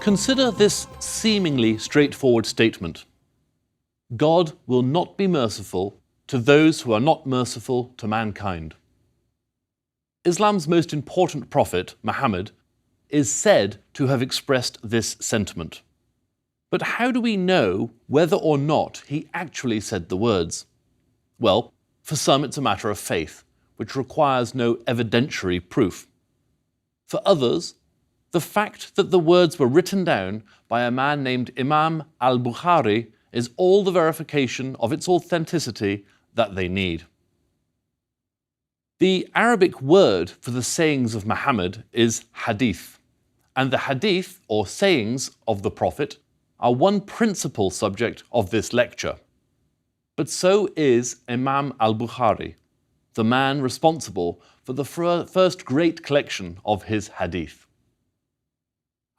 Consider this seemingly straightforward statement. God will not be merciful to those who are not merciful to mankind. Islam's most important prophet, Muhammad, is said to have expressed this sentiment. But how do we know whether or not he actually said the words? Well, for some it's a matter of faith, which requires no evidentiary proof. For others, the fact that the words were written down by a man named Imam al-Bukhari is all the verification of its authenticity that they need. The Arabic word for the sayings of Muhammad is Hadith, and the Hadith, or sayings of the Prophet, are one principal subject of this lecture. But so is Imam al-Bukhari, the man responsible for the first great collection of his Hadith.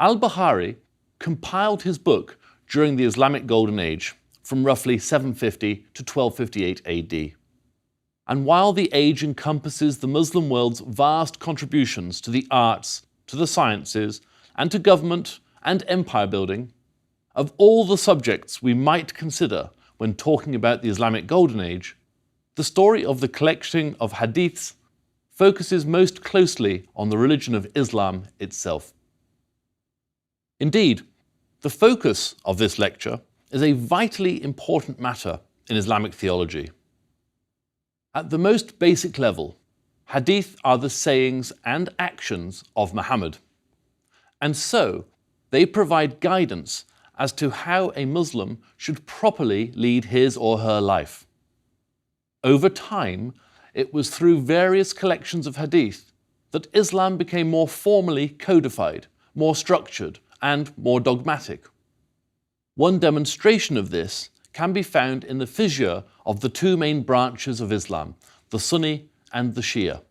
Al-Bukhari compiled his book during the Islamic Golden Age, from roughly 750 to 1258 AD. And while the age encompasses the Muslim world's vast contributions to the arts, to the sciences, and to government and empire building, of all the subjects we might consider when talking about the Islamic Golden Age, the story of the collecting of hadiths focuses most closely on the religion of Islam itself. Indeed, the focus of this lecture is a vitally important matter in Islamic theology. At the most basic level, hadith are the sayings and actions of Muhammad, and so they provide guidance as to how a Muslim should properly lead his or her life. Over time, it was through various collections of hadith that Islam became more formally codified, more structured, and more dogmatic. One demonstration of this can be found in the fissure of the two main branches of Islam, the Sunni and the Shia.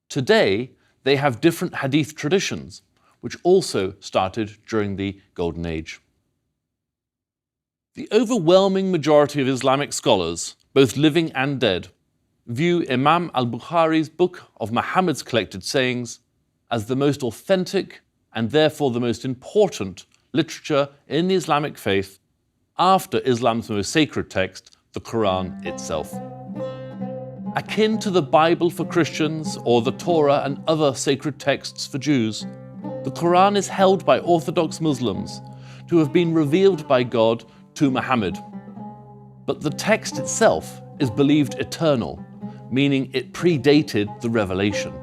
Today, they have different hadith traditions, which also started during the Golden Age. The overwhelming majority of Islamic scholars, both living and dead, view Imam al-Bukhari's book of Muhammad's collected sayings as the most authentic and therefore the most important literature in the Islamic faith after Islam's most sacred text, the Quran itself. Akin to the Bible for Christians or the Torah and other sacred texts for Jews, the Quran is held by Orthodox Muslims to have been revealed by God to Muhammad. But the text itself is believed eternal, meaning it predated the revelation.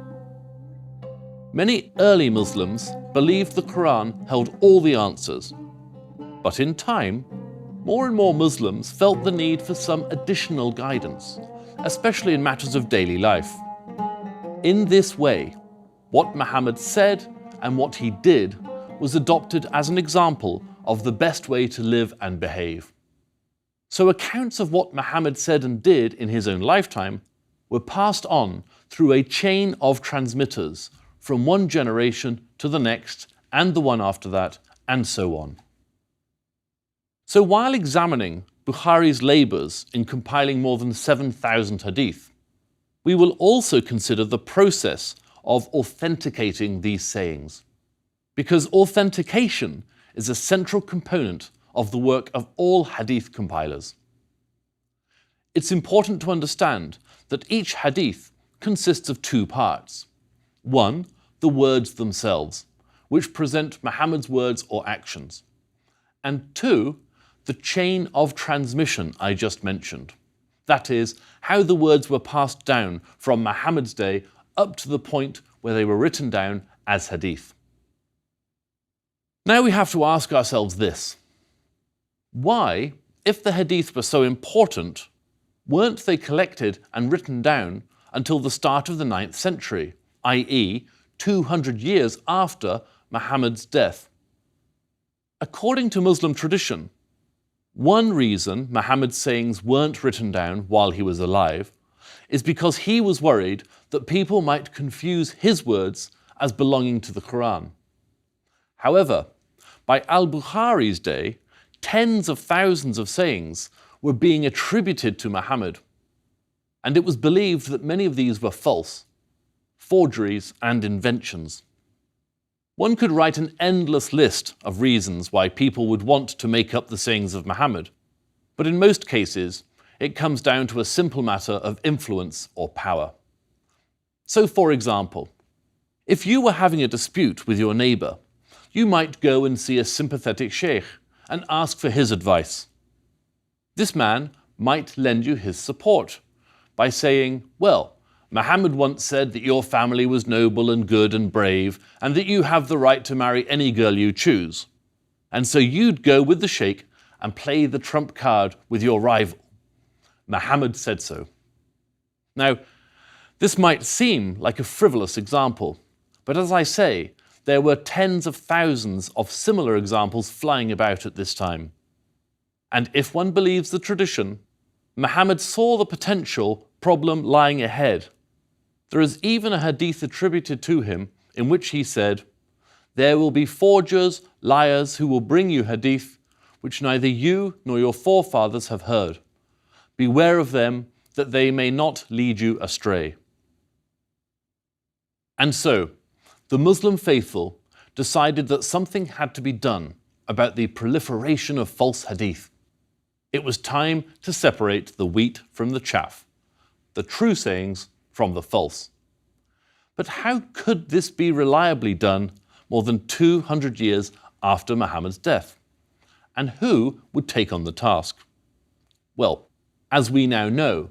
Many early Muslims believed the Quran held all the answers. But in time, more and more Muslims felt the need for some additional guidance, especially in matters of daily life. In this way, what Muhammad said and what he did was adopted as an example of the best way to live and behave. So accounts of what Muhammad said and did in his own lifetime were passed on through a chain of transmitters from one generation to the next and the one after that, and so on. So while examining Bukhari's labours in compiling more than 7,000 hadith, we will also consider the process of authenticating these sayings, because authentication is a central component of the work of all hadith compilers. It's important to understand that each hadith consists of two parts. One, the words themselves, which present Muhammad's words or actions. And two, the chain of transmission I just mentioned. That is, how the words were passed down from Muhammad's day up to the point where they were written down as hadith. Now we have to ask ourselves this. Why, if the hadith were so important, weren't they collected and written down until the start of the 9th century, i.e., 200 years after Muhammad's death? According to Muslim tradition, one reason Muhammad's sayings weren't written down while he was alive is because he was worried that people might confuse his words as belonging to the Quran. However, by al-Bukhari's day, tens of thousands of sayings were being attributed to Muhammad, and it was believed that many of these were false, forgeries and inventions. One could write an endless list of reasons why people would want to make up the sayings of Muhammad, but in most cases, it comes down to a simple matter of influence or power. So, for example, if you were having a dispute with your neighbour, you might go and see a sympathetic sheikh and ask for his advice. This man might lend you his support by saying, well, Muhammad once said that your family was noble and good and brave, and that you have the right to marry any girl you choose. And so you'd go with the sheikh and play the trump card with your rival. Muhammad said so. Now, this might seem like a frivolous example, but as I say, there were tens of thousands of similar examples flying about at this time. And if one believes the tradition, Muhammad saw the potential problem lying ahead. There is even a hadith attributed to him in which he said, "There will be forgers, liars who will bring you hadith which neither you nor your forefathers have heard. Beware of them that they may not lead you astray." And so, the Muslim faithful decided that something had to be done about the proliferation of false hadith. It was time to separate the wheat from the chaff, the true sayings from the false. But how could this be reliably done more than 200 years after Muhammad's death? And who would take on the task? Well, as we now know,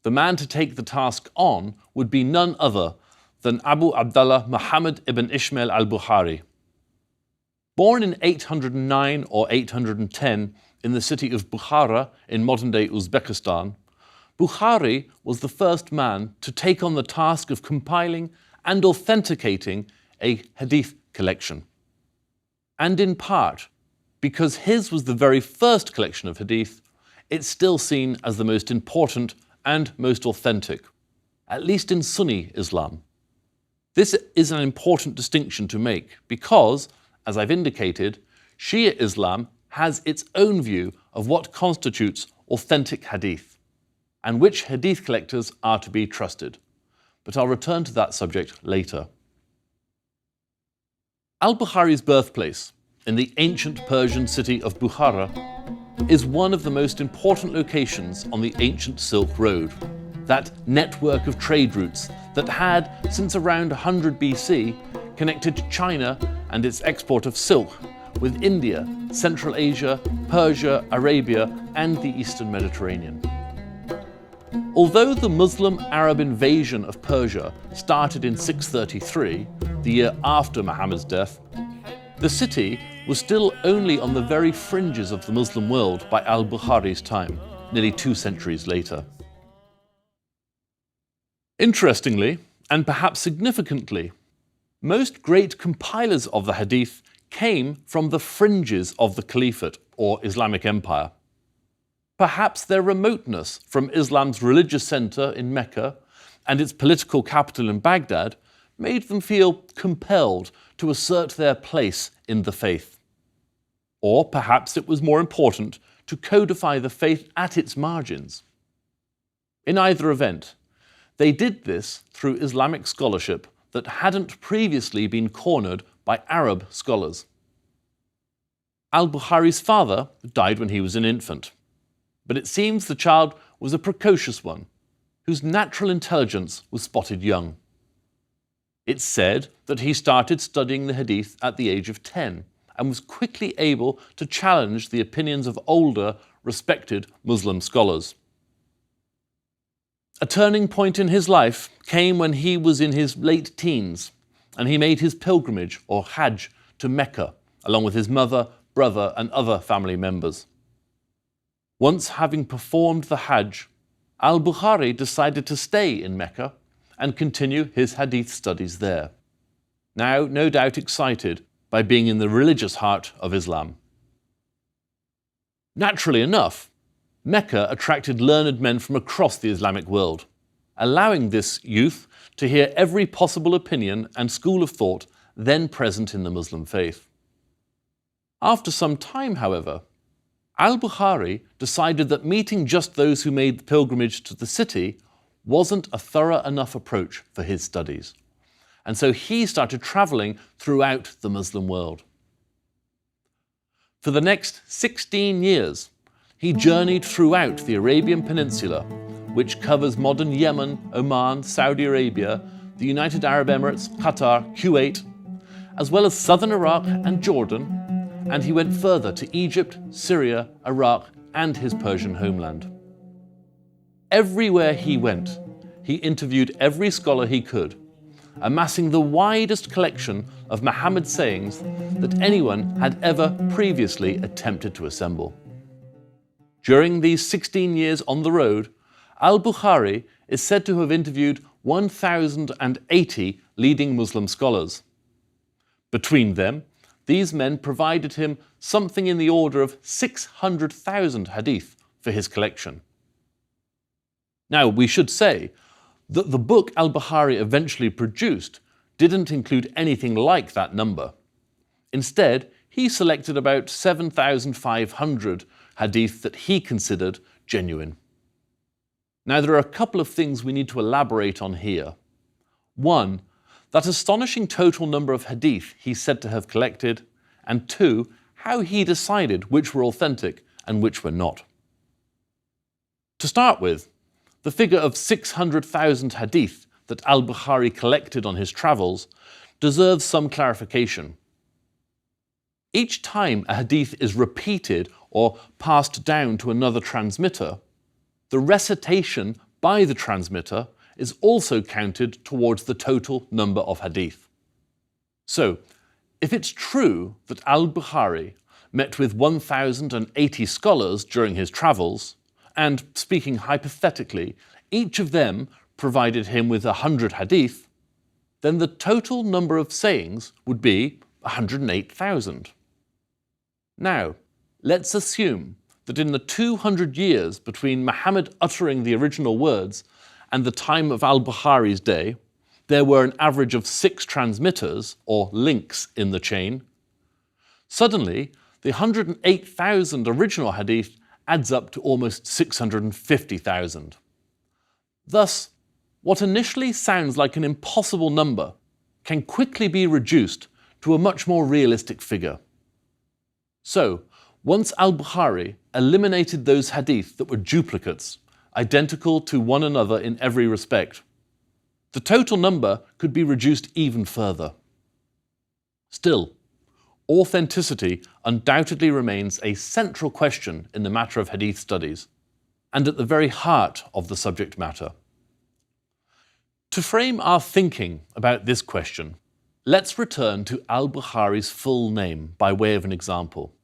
the man to take the task on would be none other than Abu Abdullah Muhammad ibn Ismail al-Bukhari. Born in 809 or 810 in the city of Bukhara in modern-day Uzbekistan, Bukhari was the first man to take on the task of compiling and authenticating a hadith collection. And in part, because his was the very first collection of hadith, it's still seen as the most important and most authentic, at least in Sunni Islam. This is an important distinction to make because, as I've indicated, Shia Islam has its own view of what constitutes authentic hadith and which hadith collectors are to be trusted. But I'll return to that subject later. Al-Bukhari's birthplace in the ancient Persian city of Bukhara is one of the most important locations on the ancient Silk Road, that network of trade routes that had, since around 100 BC, connected China and its export of silk with India, Central Asia, Persia, Arabia, and the Eastern Mediterranean. Although the Muslim-Arab invasion of Persia started in 633, the year after Muhammad's death, the city was still only on the very fringes of the Muslim world by al-Bukhari's time, nearly 2 centuries later. Interestingly, and perhaps significantly, most great compilers of the hadith came from the fringes of the Caliphate or Islamic Empire. Perhaps their remoteness from Islam's religious center in Mecca and its political capital in Baghdad made them feel compelled to assert their place in the faith. Or perhaps it was more important to codify the faith at its margins. In either event, they did this through Islamic scholarship that hadn't previously been cornered by Arab scholars. Al-Bukhari's father died when he was an infant, but it seems the child was a precocious one, whose natural intelligence was spotted young. It's said that he started studying the hadith at the age of 10 and was quickly able to challenge the opinions of older, respected Muslim scholars. A turning point in his life came when he was in his late teens and he made his pilgrimage or Hajj to Mecca along with his mother, brother and other family members. Once having performed the Hajj, al-Bukhari decided to stay in Mecca and continue his hadith studies there, now no doubt excited by being in the religious heart of Islam. Naturally enough, Mecca attracted learned men from across the Islamic world, allowing this youth to hear every possible opinion and school of thought then present in the Muslim faith. After some time, however, al-Bukhari decided that meeting just those who made the pilgrimage to the city wasn't a thorough enough approach for his studies, and so he started traveling throughout the Muslim world. For the next 16 years, he journeyed throughout the Arabian Peninsula, which covers modern Yemen, Oman, Saudi Arabia, the United Arab Emirates, Qatar, Kuwait, as well as southern Iraq and Jordan, and he went further to Egypt, Syria, Iraq, and his Persian homeland. Everywhere he went, he interviewed every scholar he could, amassing the widest collection of Muhammad's sayings that anyone had ever previously attempted to assemble. During these 16 years on the road, al-Bukhari is said to have interviewed 1,080 leading Muslim scholars. Between them, these men provided him something in the order of 600,000 hadith for his collection. Now, we should say that the book al-Bukhari eventually produced didn't include anything like that number. Instead, he selected about 7,500 hadith that he considered genuine. Now, there are a couple of things we need to elaborate on here. One, that astonishing total number of hadith he's said to have collected, and two, how he decided which were authentic and which were not. To start with, the figure of 600,000 hadith that al-Bukhari collected on his travels deserves some clarification. Each time a hadith is repeated or passed down to another transmitter, the recitation by the transmitter is also counted towards the total number of hadith. So, if it's true that al-Bukhari met with 1,080 scholars during his travels, and speaking hypothetically, each of them provided him with 100 hadith, then the total number of sayings would be 108,000. Now, let's assume that in the 200 years between Muhammad uttering the original words and the time of al-Bukhari's day, there were an average of 6 transmitters, or links, in the chain. Suddenly, the 108,000 original hadith adds up to almost 650,000. Thus, what initially sounds like an impossible number can quickly be reduced to a much more realistic figure. So, once al-Bukhari eliminated those hadith that were duplicates, identical to one another in every respect, the total number could be reduced even further. Still, authenticity undoubtedly remains a central question in the matter of hadith studies, and at the very heart of the subject matter. To frame our thinking about this question, let's return to al-Bukhari's full name by way of an example.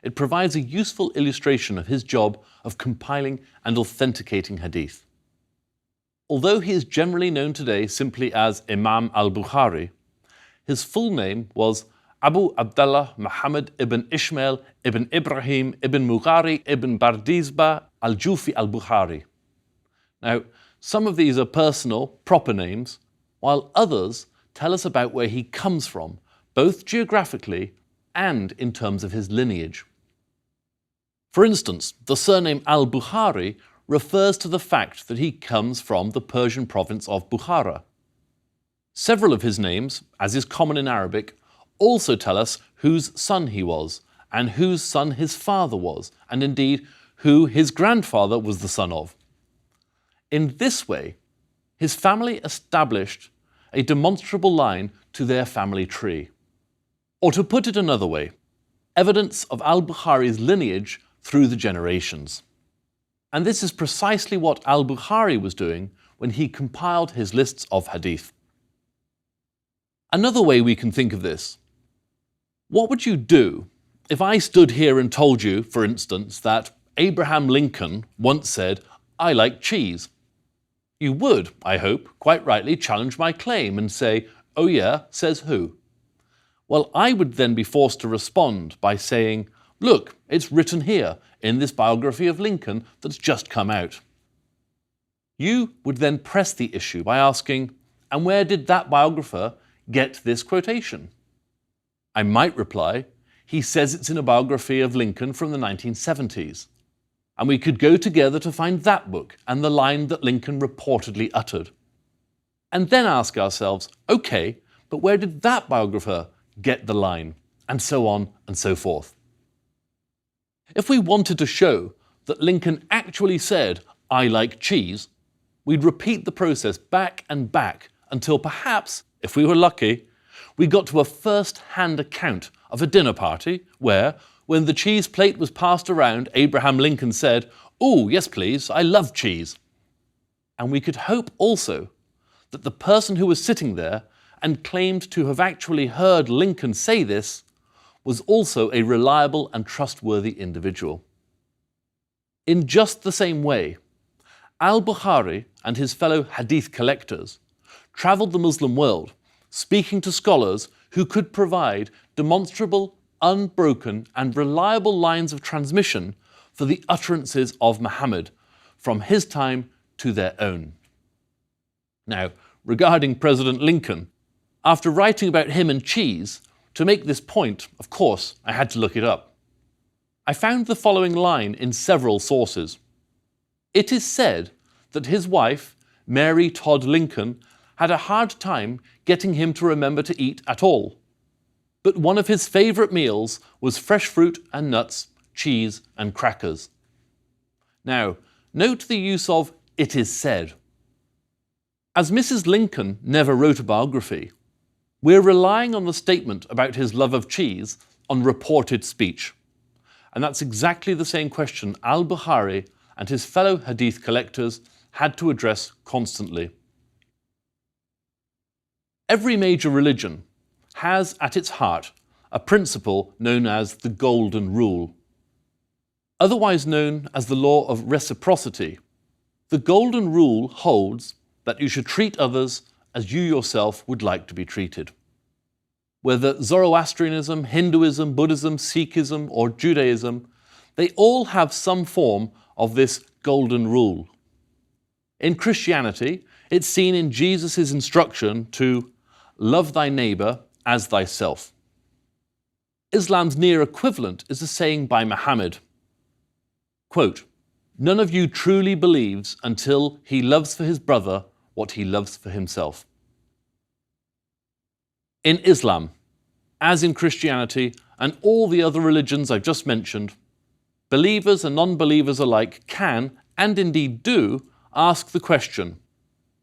It provides a useful illustration of his job of compiling and authenticating hadith. Although he is generally known today simply as Imam al-Bukhari, his full name was Abu Abdullah Muhammad ibn Ishmael ibn Ibrahim ibn Mughari ibn Bardizbah al-Jufi al-Bukhari. Now, some of these are personal, proper names, while others tell us about where he comes from, both geographically and in terms of his lineage. For instance, the surname al-Bukhari refers to the fact that he comes from the Persian province of Bukhara. Several of his names, as is common in Arabic, also tell us whose son he was, and whose son his father was, and indeed who his grandfather was the son of. In this way, his family established a demonstrable line to their family tree. Or to put it another way, evidence of al-Bukhari's lineage through the generations. And this is precisely what al-Bukhari was doing when he compiled his lists of hadith. Another way we can think of this: what would you do if I stood here and told you, for instance, that Abraham Lincoln once said, "I like cheese"? You would, I hope, quite rightly challenge my claim and say, "Oh yeah, says who?" Well, I would then be forced to respond by saying, "Look, it's written here in this biography of Lincoln that's just come out." You would then press the issue by asking, "And where did that biographer get this quotation?" I might reply, "He says it's in a biography of Lincoln from the 1970s. And we could go together to find that book and the line that Lincoln reportedly uttered. And then ask ourselves, okay, but where did that biographer get the line? And so on and so forth. If we wanted to show that Lincoln actually said, "I like cheese," we'd repeat the process back and back until perhaps, if we were lucky, we got to a first-hand account of a dinner party where, when the cheese plate was passed around, Abraham Lincoln said, "Oh, yes please, I love cheese." And we could hope also that the person who was sitting there and claimed to have actually heard Lincoln say this was also a reliable and trustworthy individual. In just the same way, al-Bukhari and his fellow Hadith collectors travelled the Muslim world, speaking to scholars who could provide demonstrable, unbroken and reliable lines of transmission for the utterances of Muhammad from his time to their own. Now, regarding President Lincoln, after writing about him and cheese, to make this point, of course, I had to look it up. I found the following line in several sources. It is said that his wife, Mary Todd Lincoln, had a hard time getting him to remember to eat at all. But one of his favourite meals was fresh fruit and nuts, cheese and crackers. Now, note the use of "it is said." As Mrs. Lincoln never wrote a biography, we're relying on the statement about his love of cheese on reported speech. And that's exactly the same question al-Bukhari and his fellow Hadith collectors had to address constantly. Every major religion has at its heart a principle known as the Golden Rule. Otherwise known as the law of reciprocity, the Golden Rule holds that you should treat others as you yourself would like to be treated. Whether Zoroastrianism, Hinduism, Buddhism, Sikhism or Judaism, they all have some form of this Golden Rule. In Christianity, it's seen in Jesus' instruction to love thy neighbour as thyself. Islam's near equivalent is a saying by Muhammad, quote, "None of you truly believes until he loves for his brother what he loves for himself." In Islam, as in Christianity and all the other religions I've just mentioned, believers and non-believers alike can, and indeed do, ask the question,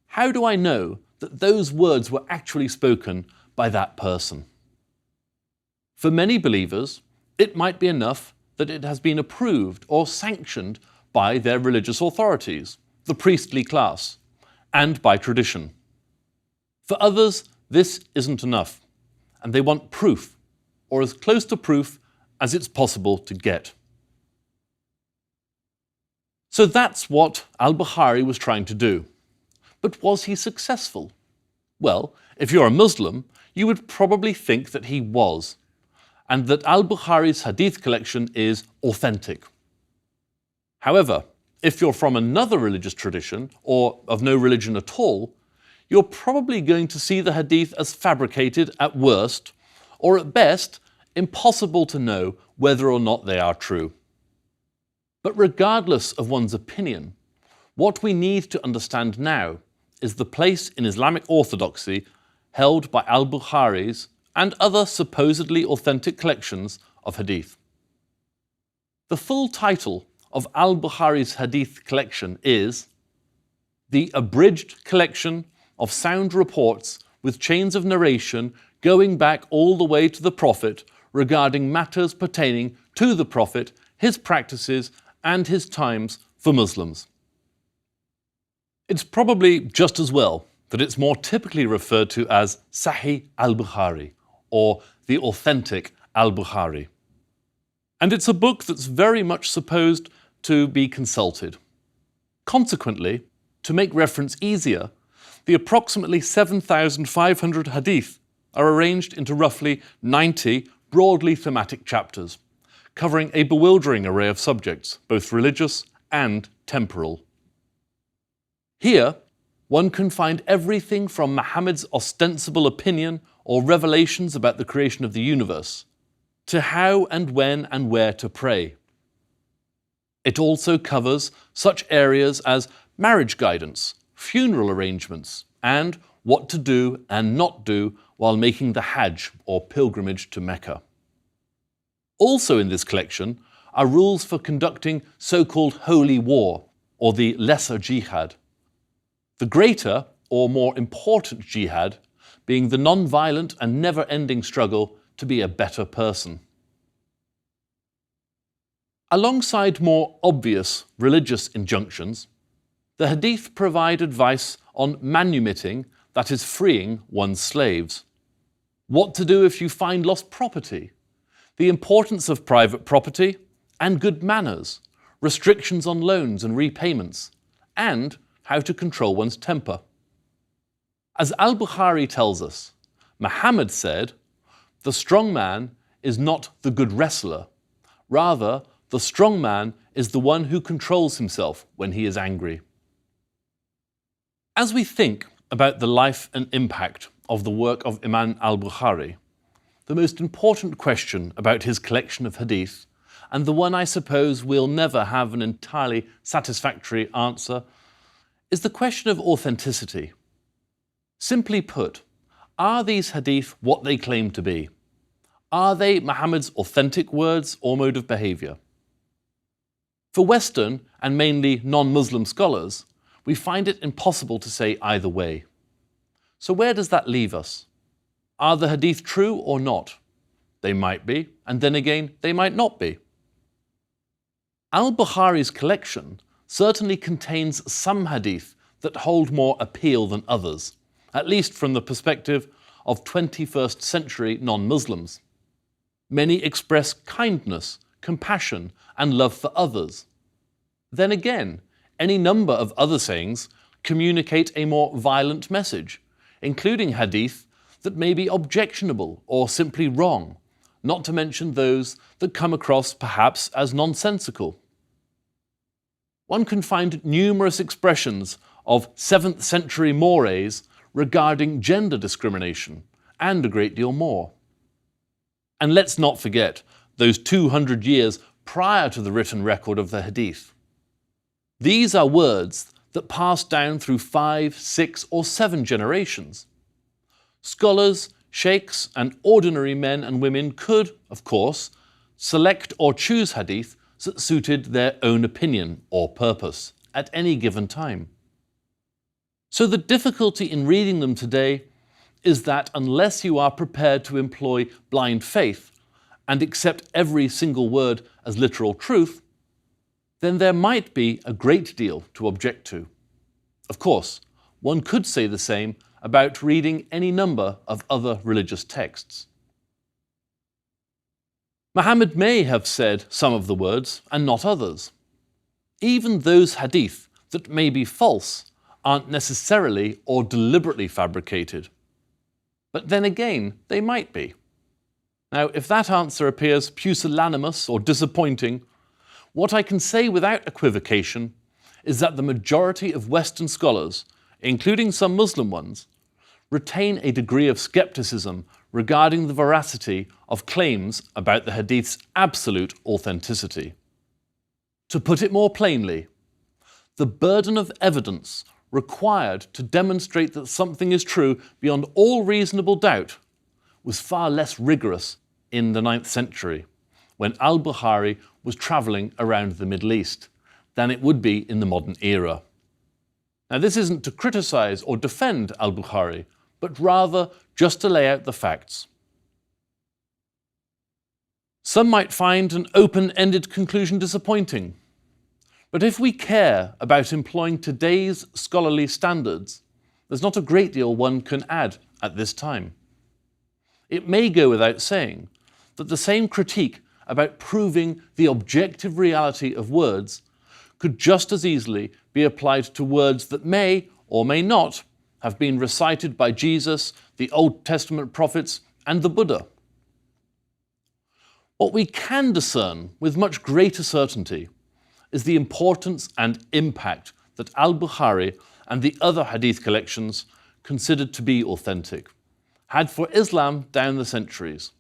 how do I know that those words were actually spoken by that person? For many believers, it might be enough that it has been approved or sanctioned by their religious authorities, the priestly class, and by tradition. For others, this isn't enough, and they want proof, or as close to proof as it's possible to get. So that's what al-Bukhari was trying to do. But was he successful? Well, if you're a Muslim, you would probably think that he was, and that al-Bukhari's Hadith collection is authentic. However, if you're from another religious tradition, or of no religion at all, you're probably going to see the Hadith as fabricated at worst, or at best, impossible to know whether or not they are true. But regardless of one's opinion, what we need to understand now is the place in Islamic orthodoxy held by al-Bukhari's and other supposedly authentic collections of Hadith. The full title of al-Bukhari's Hadith collection is The Abridged Collection of Sound Reports with Chains of Narration going back all the way to the Prophet regarding matters pertaining to the Prophet, his practices and his times for Muslims. It's probably just as well that it's more typically referred to as Sahih al-Bukhari, or the authentic al-Bukhari. And it's a book that's very much supposed to be consulted. Consequently, to make reference easier, the approximately 7,500 hadith are arranged into roughly 90 broadly thematic chapters, covering a bewildering array of subjects, both religious and temporal. Here, one can find everything from Muhammad's ostensible opinion or revelations about the creation of the universe, to how and when and where to pray. It also covers such areas as marriage guidance, funeral arrangements, and what to do and not do while making the Hajj or pilgrimage to Mecca. Also in this collection are rules for conducting so-called holy war, or the lesser jihad. The greater or more important jihad being the non-violent and never-ending struggle to be a better person. Alongside more obvious religious injunctions, the Hadith provide advice on manumitting, that is, freeing one's slaves. What to do if you find lost property, the importance of private property and good manners, restrictions on loans and repayments, and how to control one's temper. As al-Bukhari tells us, Muhammad said, "The strong man is not the good wrestler. Rather, the strong man is the one who controls himself when he is angry." As we think about the life and impact of the work of Imam al-Bukhari, the most important question about his collection of hadith, and the one I suppose we'll never have an entirely satisfactory answer, is the question of authenticity. Simply put, are these hadith what they claim to be? Are they Muhammad's authentic words or mode of behavior? For Western and mainly non-Muslim scholars, we find it impossible to say either way. So where does that leave us? Are the hadith true or not? They might be, and then again, they might not be. Al-Bukhari's collection certainly contains some hadith that hold more appeal than others, at least from the perspective of 21st century non-Muslims. Many express kindness, compassion, and love for others. Then again, any number of other sayings communicate a more violent message, including hadith that may be objectionable or simply wrong, not to mention those that come across perhaps as nonsensical. One can find numerous expressions of 7th century mores regarding gender discrimination, and a great deal more. And let's not forget those 200 years prior to the written record of the hadith. These are words that passed down through 5, 6, or 7 generations. Scholars, sheikhs, and ordinary men and women could, of course, select or choose hadith that suited their own opinion or purpose at any given time. So the difficulty in reading them today is that unless you are prepared to employ blind faith and accept every single word as literal truth, then there might be a great deal to object to. Of course, one could say the same about reading any number of other religious texts. Muhammad may have said some of the words and not others. Even those hadith that may be false aren't necessarily or deliberately fabricated. But then again, they might be. Now, if that answer appears pusillanimous or disappointing, what I can say without equivocation is that the majority of Western scholars, including some Muslim ones, retain a degree of skepticism regarding the veracity of claims about the hadith's absolute authenticity. To put it more plainly, the burden of evidence required to demonstrate that something is true beyond all reasonable doubt was far less rigorous in the 9th century, when al-Bukhari was travelling around the Middle East, than it would be in the modern era. Now, this isn't to criticise or defend al-Bukhari, but rather just to lay out the facts. Some might find an open-ended conclusion disappointing, but if we care about employing today's scholarly standards, there's not a great deal one can add at this time. It may go without saying that the same critique about proving the objective reality of words could just as easily be applied to words that may or may not have been recited by Jesus, the Old Testament prophets, and the Buddha. What we can discern with much greater certainty is the importance and impact that al-Bukhari and the other hadith collections considered to be authentic had for Islam down the centuries.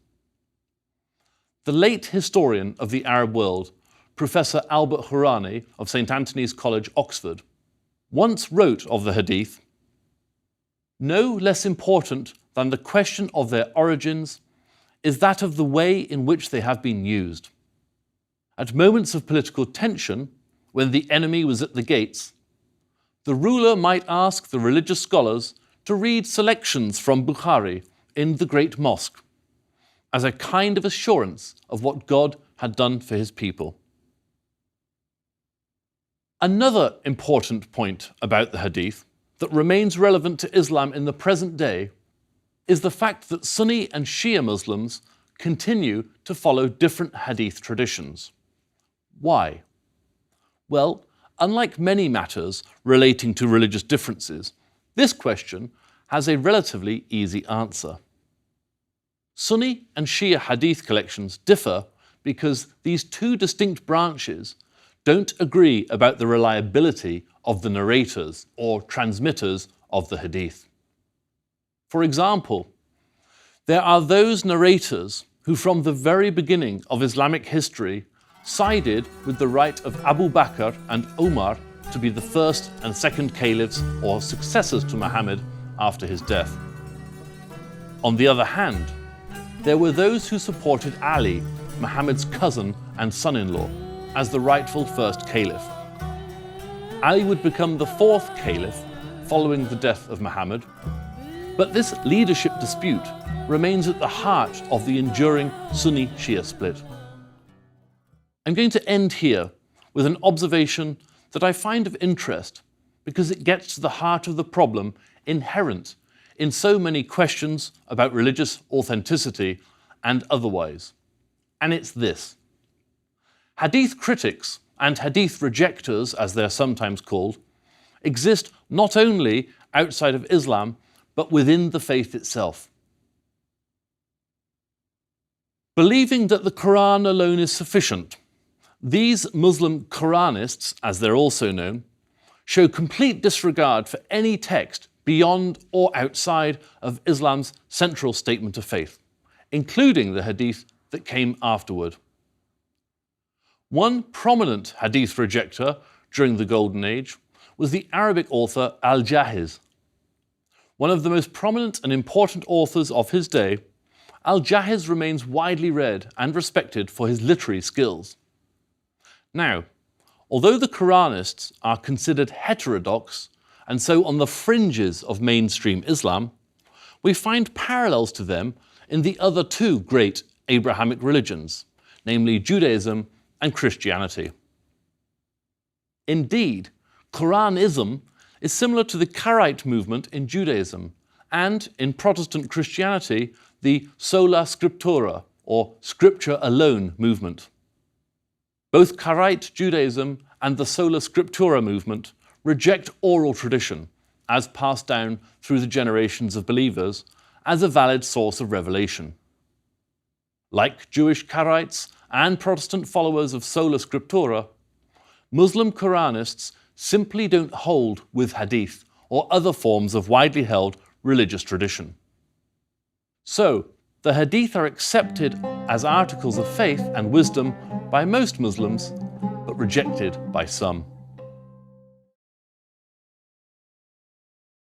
The late historian of the Arab world, Professor Albert Hourani of St. Antony's College, Oxford, once wrote of the hadith, No less important than the question of their origins is that of the way in which they have been used. At moments of political tension, when the enemy was at the gates, the ruler might ask the religious scholars to read selections from Bukhari in the Great Mosque as a kind of assurance of what God had done for his people. Another important point about the Hadith that remains relevant to Islam in the present day is the fact that Sunni and Shia Muslims continue to follow different Hadith traditions. Why? Well, unlike many matters relating to religious differences, this question has a relatively easy answer. Sunni and Shia Hadith collections differ because these two distinct branches don't agree about the reliability of the narrators or transmitters of the Hadith. For example, there are those narrators who from the very beginning of Islamic history sided with the right of Abu Bakr and Umar to be the first and second caliphs or successors to Muhammad after his death. On the other hand, there were those who supported Ali, Muhammad's cousin and son-in-law, as the rightful first caliph. Ali would become the fourth caliph following the death of Muhammad, but this leadership dispute remains at the heart of the enduring Sunni-Shia split. I'm going to end here with an observation that I find of interest because it gets to the heart of the problem inherent in so many questions about religious authenticity and otherwise. And it's this. Hadith critics and Hadith rejectors, as they're sometimes called, exist not only outside of Islam, but within the faith itself. Believing that the Quran alone is sufficient, these Muslim Quranists, as they're also known, show complete disregard for any text beyond or outside of Islam's central statement of faith, including the Hadith that came afterward. One prominent Hadith rejecter during the Golden Age was the Arabic author Al-Jahiz. One of the most prominent and important authors of his day, Al-Jahiz remains widely read and respected for his literary skills. Now, although the Quranists are considered heterodox and so on the fringes of mainstream Islam, we find parallels to them in the other two great Abrahamic religions, namely Judaism and Christianity. Indeed, Quranism is similar to the Karaite movement in Judaism and, in Protestant Christianity, the sola scriptura, or scripture alone movement. Both Karaite Judaism and the sola scriptura movement reject oral tradition, as passed down through the generations of believers, as a valid source of revelation. Like Jewish Karaites and Protestant followers of sola scriptura, Muslim Quranists simply don't hold with Hadith or other forms of widely held religious tradition. So, the Hadith are accepted as articles of faith and wisdom by most Muslims, but rejected by some.